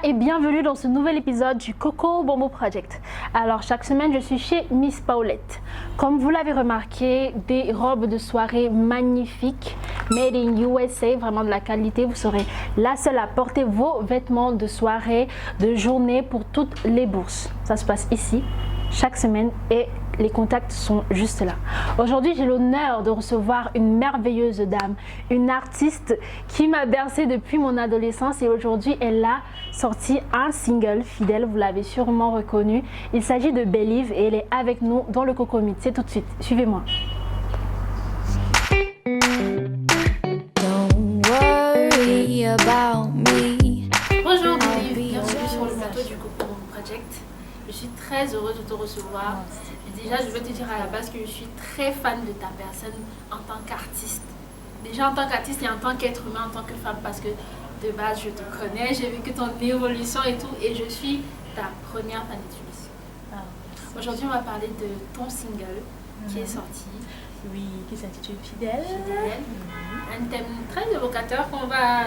et bienvenue dans ce nouvel épisode du Coco Bombo Project. Alors chaque semaine je suis chez Miss Paulette. Comme vous l'avez remarqué, des robes de soirée magnifiques, made in USA, vraiment de la qualité. Vous serez la seule à porter vos vêtements de soirée, de journée pour toutes les bourses. Ça se passe ici chaque semaine et les contacts sont juste là. Aujourd'hui, j'ai l'honneur de recevoir une merveilleuse dame, une artiste qui m'a bercée depuis mon adolescence et aujourd'hui, elle a sorti un single fidèle, vous l'avez sûrement reconnu. Il s'agit de Believe et elle est avec nous dans le Coco Meet. C'est tout de suite, suivez-moi. Bonjour Believe, bienvenue sur le plateau du Coco Bombo Project. Je suis très heureuse de te recevoir. Déjà, je veux te dire à la base que je suis très fan de ta personne en tant qu'artiste. Déjà en tant qu'artiste et en tant qu'être humain, en tant que femme, parce que de base, je te connais, j'ai vécu ton évolution et tout, et je suis ta première fan de. Aujourd'hui, on va parler de ton single qui est sorti. Oui, qui s'intitule Fidèle. Un thème très évocateur qu'on va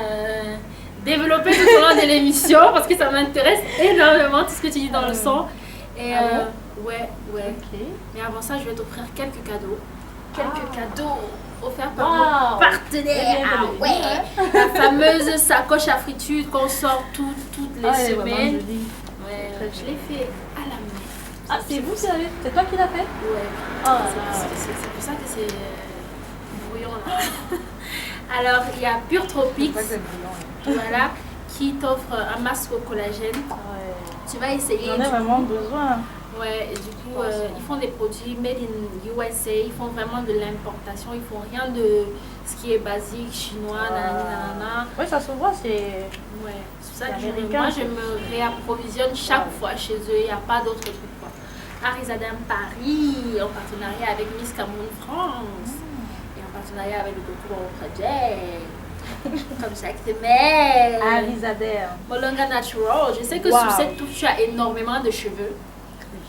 développer tout au long de l'émission parce que ça m'intéresse énormément tout ce que tu dis dans le son. Et ouais. Okay. Mais avant ça, je vais t'offrir quelques cadeaux. Quelques cadeaux offerts par mon partenaire. La fameuse sacoche à friture qu'on sort toutes les semaines. Je l'ai fait à la main. Ah, c'est vous, sérieux? C'est toi qui l'as fait? Ouais. C'est pour ça que c'est brouillon là. Alors, il y a Pure Tropics, voilà, qui t'offre un masque au collagène. Tu vas essayer. J'en ai vraiment besoin. Ouais, et du coup, ils font des produits made in USA, ils font vraiment de l'importation, ils font rien de ce qui est basique, chinois, nanana. Oui, ça se voit, c'est... Ouais, c'est ça que moi je me réapprovisionne chaque fois chez eux, il n'y a pas d'autre truc quoi. Arizadam Paris, en partenariat avec Miss Cameroun France, et en partenariat avec le Coco Bombo Project. Comme chaque semaine. Arizadam. Molonga Natural. Je sais que sous cette touche, tu as énormément de cheveux.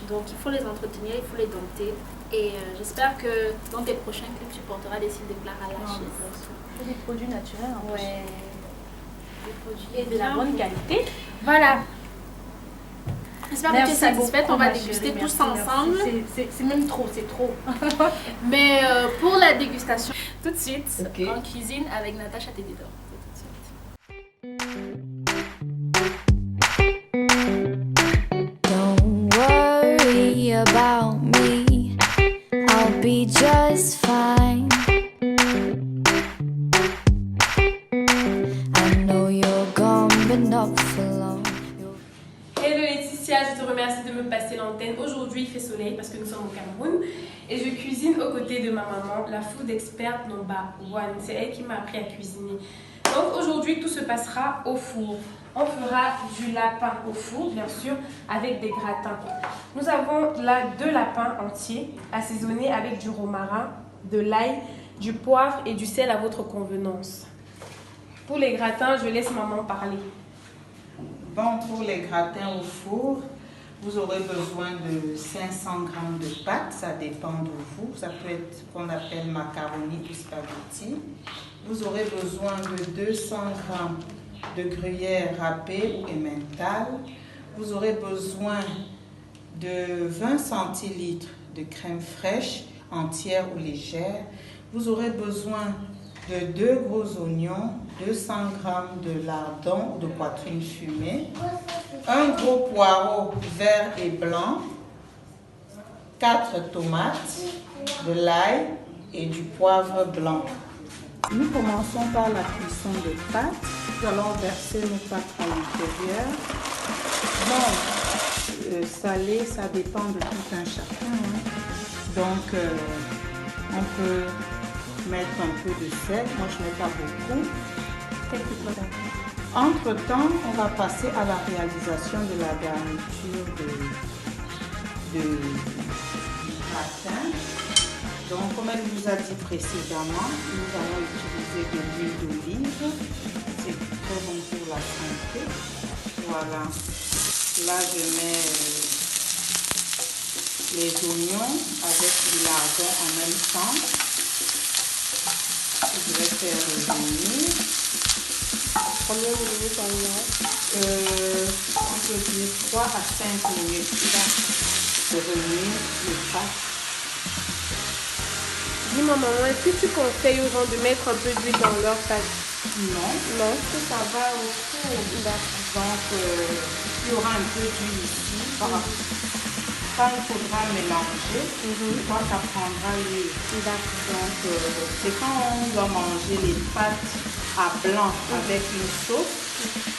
Donc il faut les entretenir, il faut les dompter. Et j'espère que dans tes prochains clips, tu porteras des cils de Clara Lachaise. C'est des produits naturels en plus. Des produits et de la bonne qualité. Voilà. J'espère que tu es satisfaite. On va déguster tous ensemble. C'est même trop, c'est trop. Mais pour la dégustation, tout de suite, en cuisine avec Natacha Tédédor. About me, I'll be just fine. I know you're gone, but not for long. Hello Laetitia, je te remercie de me passer l'antenne. Aujourd'hui il fait soleil parce que nous sommes au Cameroun et je cuisine aux côtés de ma maman, la food expert number one. C'est elle qui m'a appris à cuisiner. Donc aujourd'hui tout se passera au four. On fera du lapin au four, bien sûr, avec des gratins. Nous avons là 2 lapins entiers, assaisonnés avec du romarin, de l'ail, du poivre et du sel à votre convenance. Pour les gratins, je laisse maman parler. Bon, pour les gratins au four, vous aurez besoin de 500 g de pâte, ça dépend de vous. Ça peut être ce qu'on appelle macaroni ou spaghetti. Vous aurez besoin de 200 g de gruyère râpée ou emmental. Vous aurez besoin de 20 centilitres de crème fraîche, entière ou légère. Vous aurez besoin de 2 gros oignons, 200 g de lardons ou de poitrine fumée, un gros poireau vert et blanc, 4 tomates, de l'ail et du poivre blanc. Nous commençons par la cuisson des pâtes. Nous allons verser nos pâtes à l'intérieur. Bon, salé, ça dépend de tout un chacun. Donc, on peut mettre un peu de sel. Moi, je ne mets pas beaucoup. Entre-temps, on va passer à la réalisation de la garniture du gratin. Donc, comme elle vous a dit précédemment, nous allons utiliser de l'huile d'olive. C'est très bon pour la santé. Voilà. Là, je mets les oignons avec du lardon en même temps. Je vais faire revenir. Combien de minutes environ? On peut dire 3 à 5 minutes de remuer les pâtes. Dis-moi maman, est-ce que tu conseilles aux gens de mettre un peu d'huile dans leur pâte? Non, Non. que ça va au four. Donc, il y aura un peu d'huile ici. Quand il faudra mélanger, quand ça prendra l'huile. Donc, c'est quand on doit manger les pâtes à blanc avec une sauce,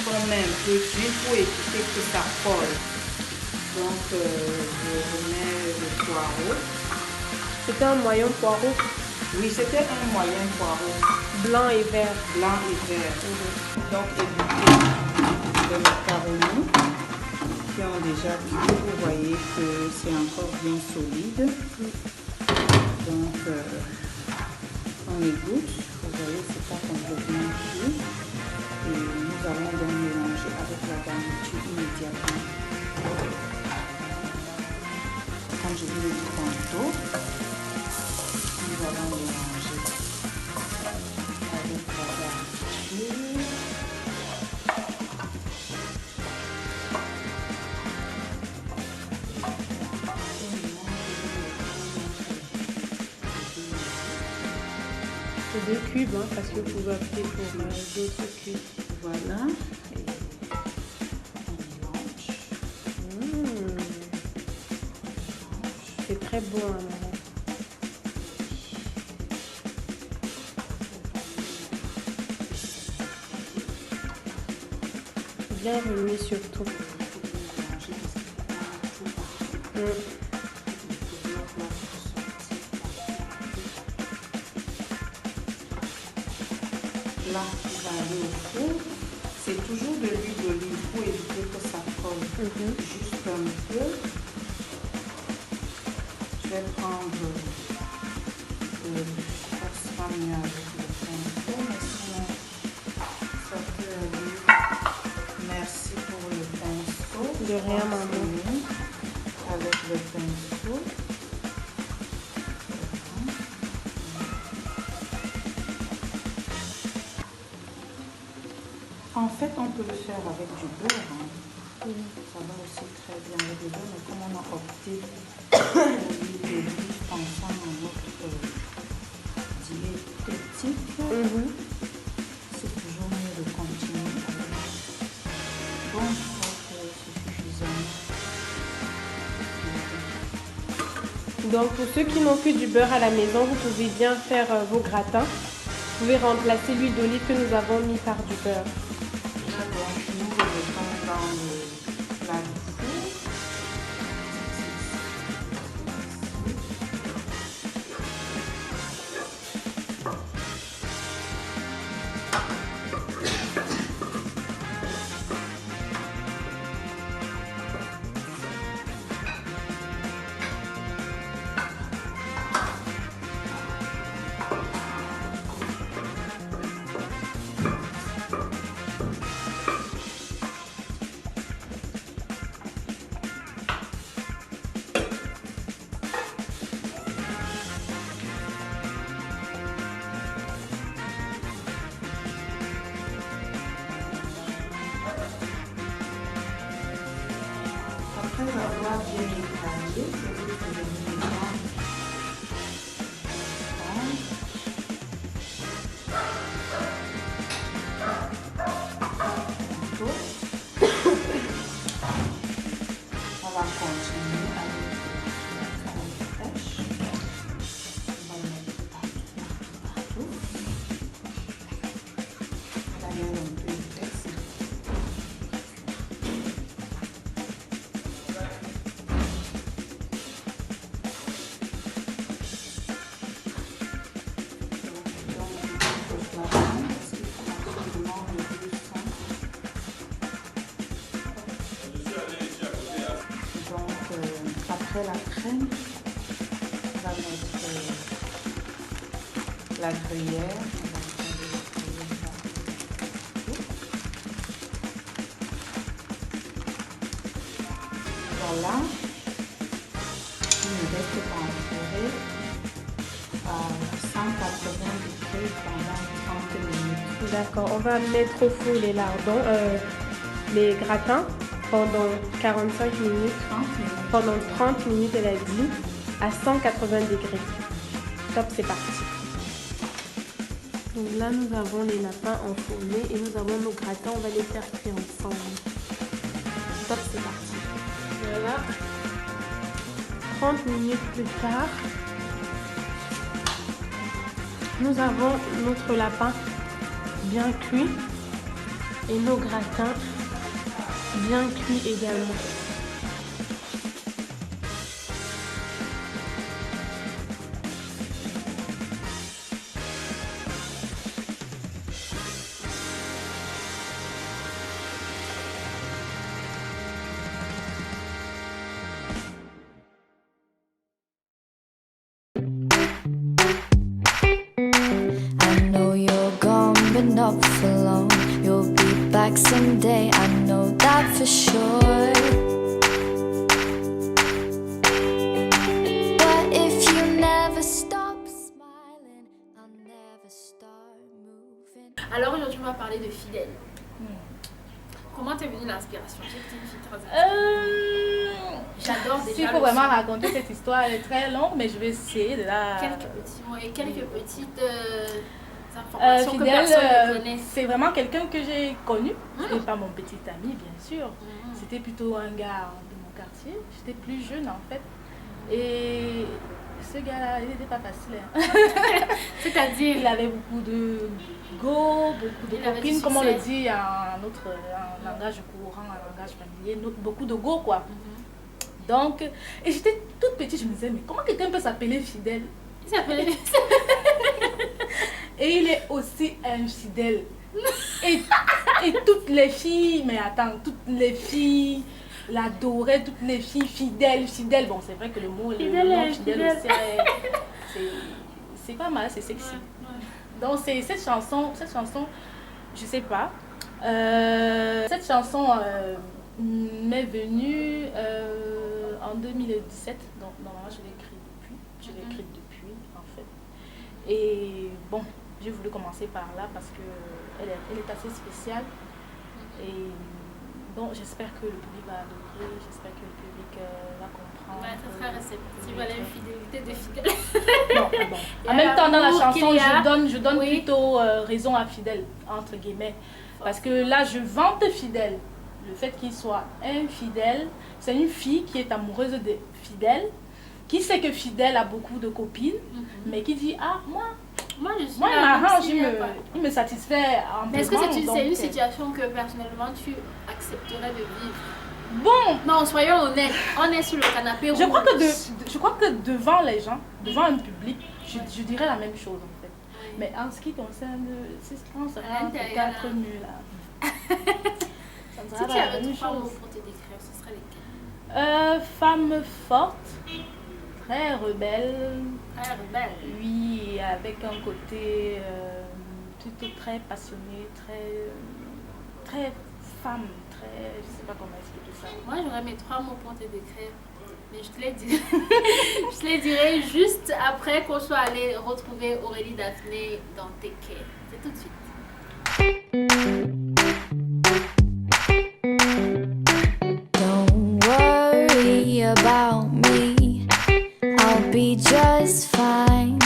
on met un peu d'huile pour éviter que ça colle. Donc, je remets le poireau. C'était un moyen poireau. Oui, c'était un moyen poireau. Blanc et vert. Blanc et vert. Donc, ébouiller le macaroni qui ont déjà cuit. Vous voyez que c'est encore bien solide. Donc, on égoutte. Vous voyez, c'est pas complètement cuit. Et nous allons donc mélanger avec la garniture immédiatement. Comme je vous l'ai dit tantôt, nous allons mélanger avec la garniture. C'est 2 cubes, hein, parce que vous pouvez opter pour d'autres cubes. Voilà. Et on mélange. C'est très bon, hein, maman. Bien remuer surtout. Là, il va aller au four. C'est toujours de l'huile d'olive pour éviter que ça colle. Juste un peu. Je vais prendre ça sera mieux avec le pinceau, mais sinon ça peut aller. Merci pour le pinceau. De rien, maman. Avec le pinceau. En fait, on peut le faire avec du beurre. Hein. Ça va aussi très bien avec du beurre, mais comme on a opté pour l'huile d'olive pensant à notre diététique, c'est toujours mieux de continuer avec. Bon, je crois que c'est suffisant. Donc pour ceux qui n'ont que du beurre à la maison, vous pouvez bien faire vos gratins. Vous pouvez remplacer l'huile d'olive que nous avons mis par du beurre. Donc, nous le mettons dans le plat du four. Après avoir bien étalé, c'est vous que je vais mettre on va continuer avec la crème fraîche. On va le mettre partout. La mienne un peu épaisse. Après la crème, on va mettre la gruyère. Voilà. Il ne reste qu'à enfourrer à 180 degrés pendant 30 minutes. D'accord, on va mettre au four les lardons, les gratins pendant 45 minutes, 30 minutes. pendant 30 minutes, elle a dit, à 180 degrés. Top, c'est parti. Donc là, nous avons les lapins enfournés et nous avons nos gratins, on va les faire cuire ensemble. Top, c'est parti. Voilà. 30 minutes plus tard, nous avons notre lapin bien cuit et nos gratins bien cuits également. I know you're gone, but not for long. You'll be back someday, I know that for sure. But if you never stop smiling, I'll never start moving. Alors aujourd'hui, on va parler de Fidèle. Comment t'es venue l'inspiration? J'ai été une fille très J'adore déjà. S'il faut vraiment raconter cette histoire, elle est très longue, mais je vais essayer de la... Quelques petits mots et quelques petites informations que Fidèle, personne ne connaît. c'est vraiment quelqu'un que j'ai connu. Ce n'est pas mon petit ami, bien sûr. Mhm. C'était plutôt un gars de mon quartier. J'étais plus jeune, en fait. Et ce gars-là, il n'était pas facile. Hein. C'est-à-dire, Il avait beaucoup de go, beaucoup de Il avait copines, du comme on le succès. dit en langage courant, en langage familier, beaucoup de go, quoi. Donc, et j'étais toute petite, je me disais, mais comment quelqu'un peut s'appeler Fidèle? il s'appelait... Et il est aussi infidèle. Et toutes les filles, mais attends, toutes les filles l'adoraient, toutes les filles fidèles. Bon, c'est vrai que le mot, le nom fidèle aussi, c'est pas mal, c'est sexy. Donc, c'est cette chanson, je sais pas. Cette chanson m'est venue en 2017. Donc, normalement, je l'ai écrite depuis, en fait. Et bon, j'ai voulu commencer par là parce qu'elle est assez spéciale. Et bon, j'espère que le public va adorer, j'espère que le public va comprendre. Ouais, ça sera réceptif à l'infidélité de Fidèle. Non, bon. Et En même temps, dans la l'amour chanson, qu'il y a, je donne oui. plutôt raison à Fidèle, entre guillemets. Parce que là, je vante Fidèle. Le fait qu'il soit infidèle, c'est une fille qui est amoureuse de Fidèle, qui sait que Fidèle a beaucoup de copines, mais qui dit, ah, moi, je suis il là, m'arrange, même s'il y a pas. il me satisfait amplement. Mais est-ce que c'est donc, une situation que personnellement tu accepterais de vivre? Bon, Non, soyons honnêtes, on est sur le canapé rouge. je crois que devant les gens, devant un public, je dirais la même chose en fait. Mais en ce qui concerne, si on se rend entre l'intérieur, quatre murs là, ça ne Si sera tu pas la avais même trois mots chose. pour te décrire, ce serait lesquels? Femme forte, très rebelle, Ah, rebelle. oui, avec un côté plutôt très passionné, très femme, très, je sais pas comment expliquer ça. Moi, j'aurais mes trois mots pour te décrire. Mais je te les dirai, je te les dirai juste après qu'on soit allé retrouver Aurélie Daphné dans Take Care. C'est tout de suite. Don't worry about me, I'll be just fine.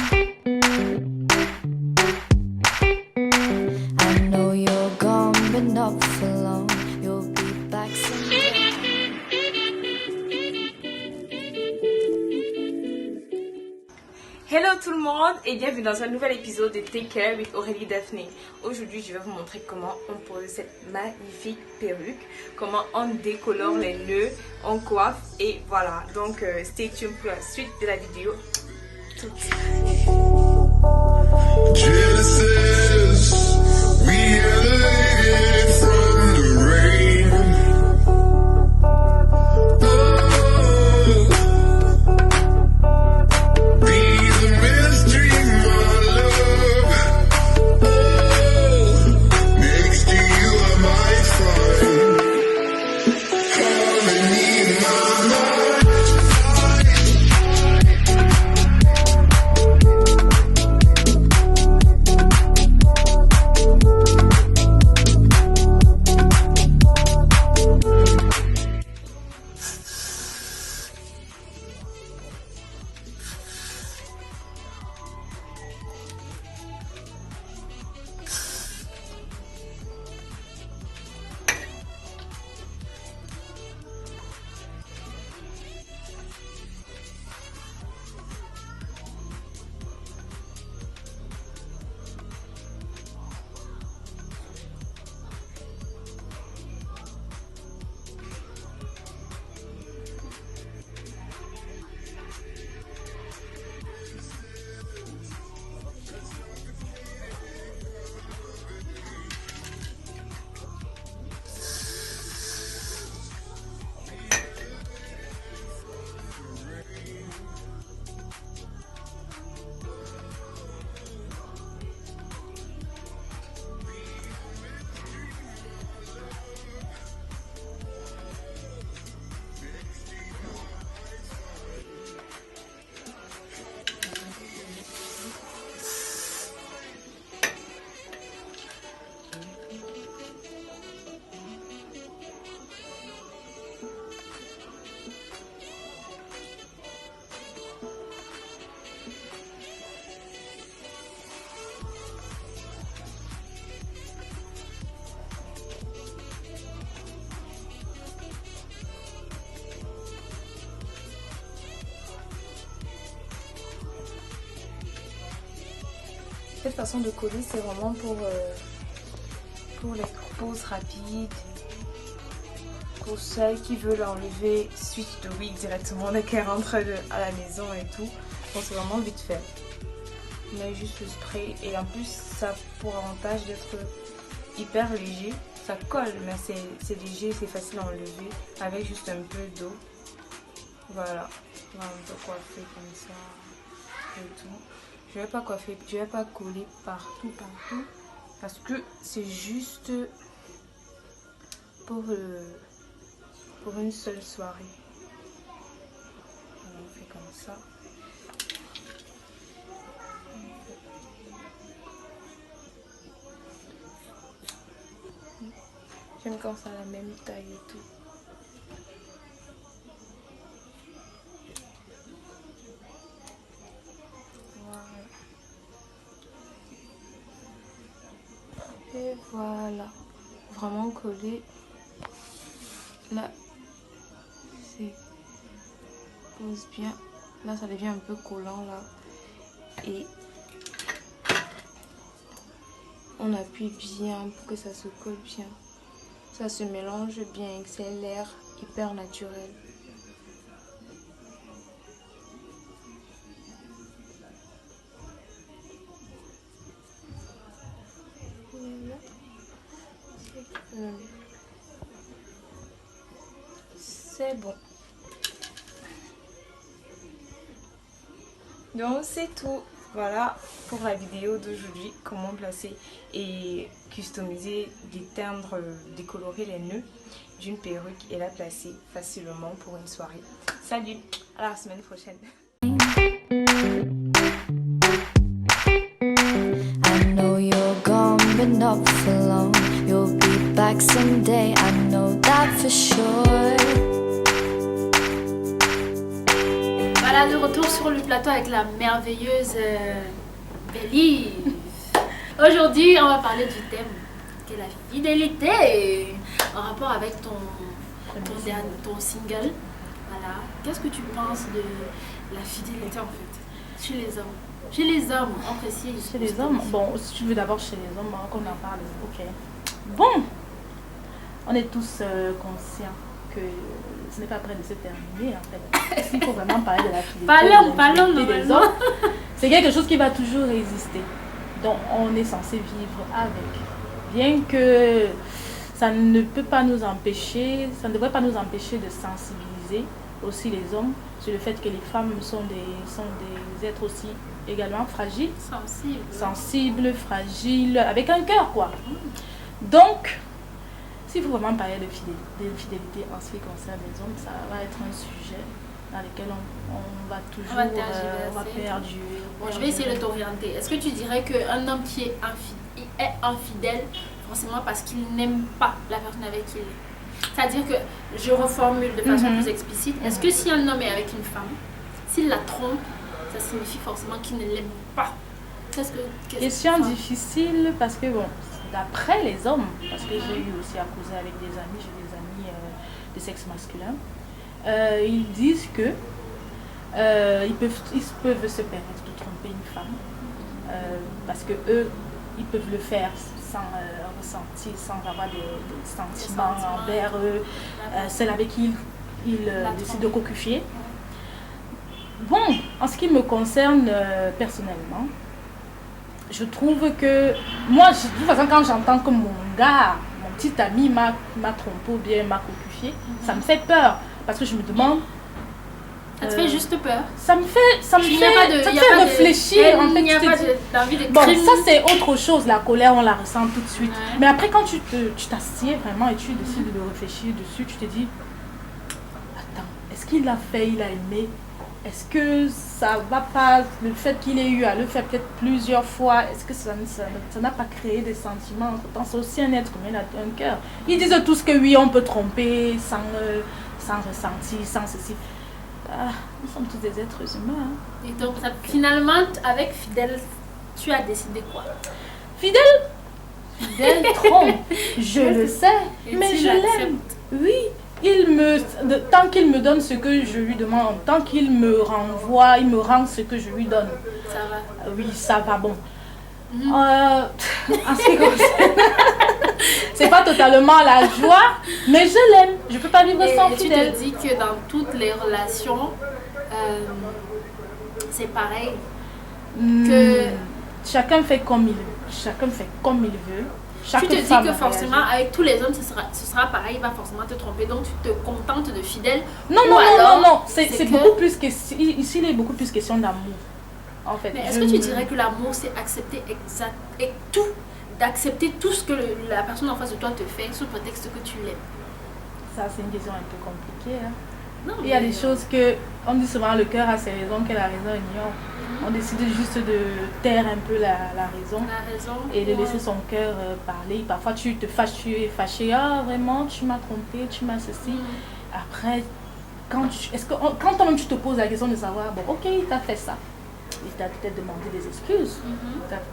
I know you're gone, but not for long. You'll be back someday. Hello tout le monde et bienvenue dans un nouvel épisode de Take Care with Aurélie Daphné. Aujourd'hui, je vais vous montrer comment on pose cette magnifique perruque, comment on décolore les nœuds, on coiffe et voilà. Donc, stay tuned pour la suite de la vidéo. Tout de suite. Genesis, we elevated from the rain. Oh, be the mystery, my love. Oh, next to you I might find harmony in my mind. Cette façon de coller, c'est vraiment pour les poses rapides, pour celles qui veulent enlever switch de wig directement dès qu'elles rentrent à la maison et tout. Donc c'est vraiment vite fait. On met juste le spray et en plus ça a pour avantage d'être hyper léger. Ça colle mais c'est léger, c'est facile à enlever avec juste un peu d'eau. Voilà, on va un peu coiffer comme ça et tout. Je vais pas coiffer, je vais pas coller partout parce que c'est juste pour une seule soirée. On fait comme ça. J'aime quand ça a la même taille et tout. Et voilà, vraiment collé. Là, c'est pose bien. Là, ça devient un peu collant là. Et on appuie bien pour que ça se colle bien. Ça se mélange bien, c'est l'air hyper naturel. C'est bon. Donc c'est tout. Voilà pour la vidéo d'aujourd'hui, comment placer et customiser, déteindre, décolorer les nœuds d'une perruque et la placer facilement pour une soirée. Salut, à la semaine prochaine. I know you're gone, but not for long. You'll be back someday, I know that for sure. Voilà, de retour sur le plateau avec la merveilleuse Belly. Aujourd'hui, on va parler du thème qui est la fidélité en rapport avec ton single. Voilà. Qu'est-ce que tu penses de la fidélité en fait chez les hommes? Chez les hommes, en précis. Chez les hommes, bon, si tu veux d'abord chez les hommes, qu'on en parle, ok. Bon, on est tous conscients que ce n'est pas prêt de se terminer en fait. S'il faut vraiment parler de la fidélité des hommes, c'est quelque chose qui va toujours exister. Donc on est censé vivre avec. Bien que ça ne peut pas nous empêcher, ça ne devrait pas nous empêcher de sensibiliser aussi les hommes sur le fait que les femmes sont des êtres aussi également fragiles, sensibles, fragiles, avec un cœur quoi. Donc, s'il faut vraiment parler de fidélité en ce qui concerne les hommes, ça va être un sujet dans lequel on va toujours perdurer. Bon, je vais essayer de t'orienter. Est-ce que tu dirais qu'un homme qui est infidèle, forcément parce qu'il n'aime pas la personne avec qui il est? C'est-à-dire que, je reformule de façon plus explicite, est-ce que si un homme est avec une femme, s'il la trompe, ça signifie forcément qu'il ne l'aime pas? Question difficile parce que bon, d'après les hommes, parce que j'ai eu aussi à causer avec des amis, j'ai des amis de sexe masculin, ils disent que ils peuvent se permettre de tromper une femme parce que eux, ils peuvent le faire sans ressentir, sans avoir des sentiments envers eux, celle avec qui ils décident de cocufier. Bon, en ce qui me concerne personnellement, je trouve que moi, de toute façon, quand j'entends que mon gars, mon petit ami m'a trompé ou bien m'a cocufié, ça me fait peur parce que je me demande. Ça te fait juste peur? Ça me fait réfléchir. En fait, bon, ça c'est autre chose, la colère, on la ressent tout de suite. Ouais. Mais après, quand tu t'assieds vraiment et tu décides de réfléchir dessus, tu te dis, attends, est-ce qu'il l'a fait, il a aimé? Est-ce que ça va pas, le fait qu'il ait eu à le faire peut-être plusieurs fois, est-ce que ça n'a pas créé des sentiments? Pourtant, c'est aussi un être comme il a un cœur. Ils disent tous que oui, on peut tromper sans ressentir, sans ceci. Ah, nous sommes tous des êtres humains. Hein. Et donc, finalement, avec Fidèle, tu as décidé quoi? Fidèle trompe, je le sais, mais je l'aime. Oui. Tant qu'il me donne ce que je lui demande, tant qu'il me renvoie, il me rend ce que je lui donne. Ça va. Oui, ça va, bon. En ce qui concerne- c'est pas totalement la joie, mais je l'aime. Je peux pas vivre sans Et tu fidèle. te dis que dans toutes les relations, c'est pareil. Que chacun fait comme il veut. Chacun fait comme il veut. Chaque Tu te dis femme que a forcément, réagi. avec tous les hommes, ce sera pareil, il va forcément te tromper. Donc, tu te contentes de fidèle. Non, Ou non, alors, non. C'est que- beaucoup plus que... Ici, il est beaucoup plus question d'amour. En fait. Mais est-ce que tu dirais que l'amour, c'est accepter et tout, d'accepter tout ce que la personne en face de toi te fait sous prétexte que tu l'aimes? Ça, c'est une question un peu compliquée. Hein. Non, Il y a mais- des choses que... On dit souvent le cœur a ses raisons que la raison ignore. On décide juste de taire un peu la raison. La raison. Et de Ouais. laisser son cœur parler. Parfois, tu te fâches, tu es fâché. Ah, vraiment, tu m'as trompé, tu m'as ceci. Après, quand toi-même tu te poses la question de savoir, bon, ok, il t'a fait ça. Il t'a peut-être demandé des excuses.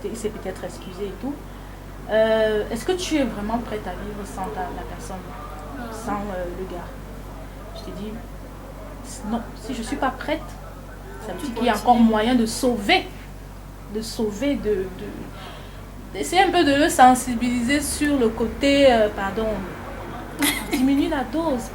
Il s'est peut-être excusé et tout. Est-ce que tu es vraiment prête à vivre sans la personne, sans le gars? Je te dis, non, si je ne suis pas prête, ça veut dire qu'il y a encore moyen de sauver, d'essayer un peu de le sensibiliser sur le côté, diminue la dose.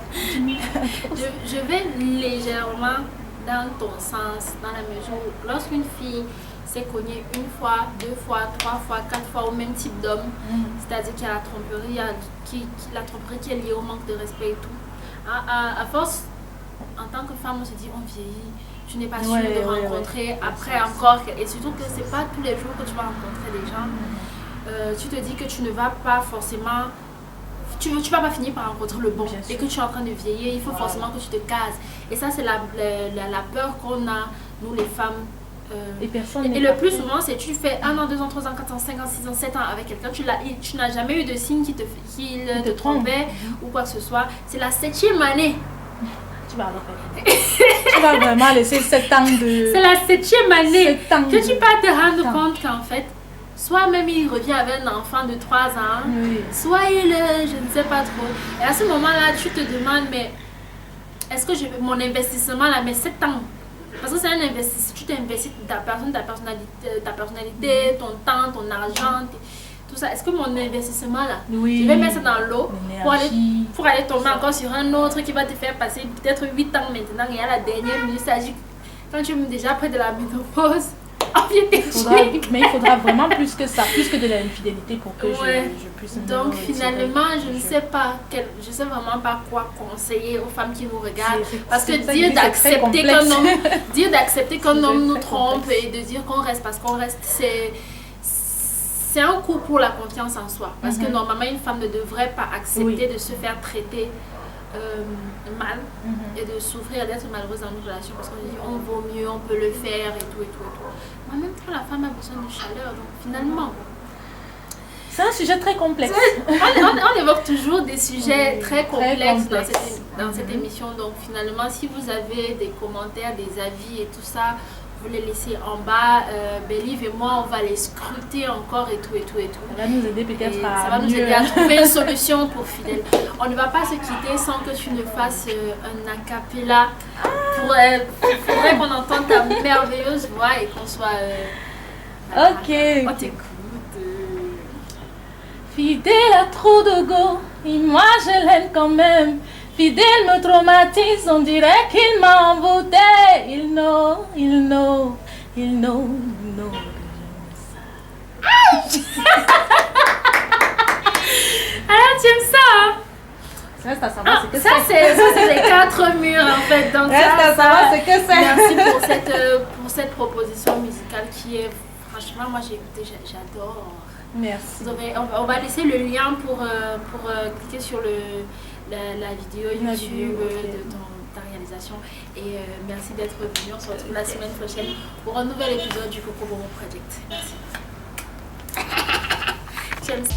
Je vais légèrement dans ton sens, dans la mesure où lorsqu'une fille s'est cognée une fois, 2 fois, 3 fois, 4 fois au même type d'homme, c'est-à-dire qu'il y a la tromperie, la tromperie qui est liée au manque de respect et tout. À force, en tant que femme, on se dit on vieillit, tu n'es pas sûre de rencontrer après encore, et surtout que c'est pas tous les jours que tu vas rencontrer des gens. Tu te dis que tu ne vas pas forcément, tu vas pas finir par rencontrer le bon et que tu es en train de vieillir, il faut forcément que tu te cases. Et ça, c'est la peur qu'on a, nous les femmes. Et le plus souvent, c'est tu fais 1 an, 2 ans, 3 ans, 4 ans, 5 ans, 6 ans, 7 ans avec quelqu'un, tu n'as jamais eu de signe qui te trompait ou quoi que ce soit. C'est la 7e année. Tu vas vraiment laisser 7 ans de... C'est la 7e année que tu vas te rendre 7 compte qu'en fait, soit même il revient avec un enfant de 3 ans, soit il, je ne sais pas trop. Et à ce moment-là, tu te demandes, mais est-ce que mon investissement là, mais 7 ans, parce que c'est un investissement, tu t'investis ta personnalité, ton temps, ton argent, tout ça. Est-ce que mon investissement là, je vais mettre ça dans l'eau pour aller tomber encore sur un autre qui va te faire passer peut-être 8 ans maintenant, et à la dernière minute, ça dit quand tu es déjà près de la ménopause, mais il faudra vraiment plus que ça, plus que de l'infidélité pour que je puisse... Donc finalement, je ne sais pas, je sais vraiment pas quoi conseiller aux femmes qui nous regardent. Parce que dire d'accepter qu'un homme nous trompe et de dire qu'on reste parce qu'on reste, c'est un coup pour la confiance en soi. Parce que normalement, une femme ne devrait pas accepter de se faire traiter mal et de souffrir d'être malheureuse dans une relation parce qu'on dit on vaut mieux, on peut le faire et tout et tout et tout. Mais même quand la femme a besoin de chaleur, donc finalement c'est un sujet très complexe. On évoque toujours des sujets très complexes dans cette émission, donc finalement si vous avez des commentaires, des avis et tout ça, vous les laissez en bas. Believe et moi, on va les scruter encore et tout et tout et tout. Ça va nous aider peut-être ça va nous aider à trouver une solution pour Fidèle. On ne va pas se quitter sans que tu ne fasses un acapella. Il faudrait qu'on entende ta merveilleuse voix et qu'on soit... ok. On t'écoute. Fidèle a trop de go, et moi je l'aime quand même. Fidèle me traumatise, on dirait qu'il m'a envoûté. Il know que j'aime ça. Alors tu aimes ça, hein? Reste à savoir ce que ça c'est les 4 murs en fait. Donc reste à savoir ce que c'est. Merci pour cette proposition musicale qui est franchement, moi j'ai écouté, j'adore. Merci. On va laisser le lien pour cliquer sur la vidéo YouTube de ta réalisation. Et merci d'être venu. On se retrouve la semaine prochaine pour un nouvel épisode du Coco Bomo Project. Merci. James.